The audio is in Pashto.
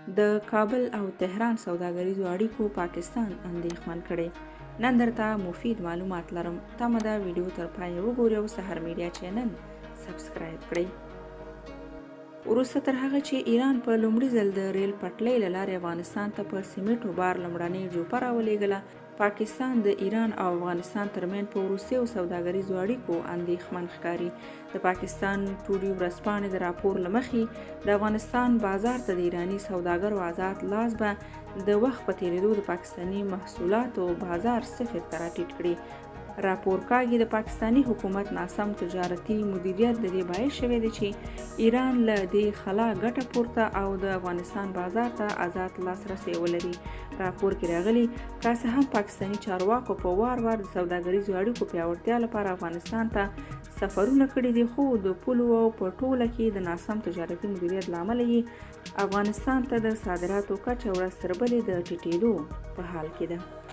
د کابل او تهران سوداګریزو اړیکو پاکستان اندېښمن کړی. نن درته مفید معلومات لرم. تمه ده ویډیو تر پایه وګورئ او سحر میډیا چینل سبسکرایب کړئ. وروسته تر هغه چې ایران په لومړي ځل د ریل پټلۍ له لارې افغانستان ته په سیمټو بار لومړنۍ جوپه راولېږله، پاکستان د ایران او افغانستان ترمنځ په وروستیو سوداګریزو اړیکو اندېښمن ښکاري. د پاکستان ټولي ورځپاڼې د راپور له مخې د افغانستان بازار ته د ایراني سوداګرو آزاد لاس به د وخت په تېرېدو د پاکستاني محصولاتو بازار صفر ته راټیټ کړي. راپور کاږي د پاکستاني حکومت ناسم تجارتي مدیریت د دې باعث شوی دی چې ایران له دې خلا ګټه پورته او د افغانستان بازار ته آزاد لاسرسی ولري. راپور کې راغلي که څه هم پاکستاني چارواکو په وار وار د سوداګریزو اړیکو پیاوړتیا لپاره افغانستان ته سفرونه کړي دي، خو د پولو او په ټوله کې د ناسم تجارتي مدیریت له امله یې افغانستان ته د صادراتو کچه ورځ تر بلې د ټیټېدو په حال کې ده.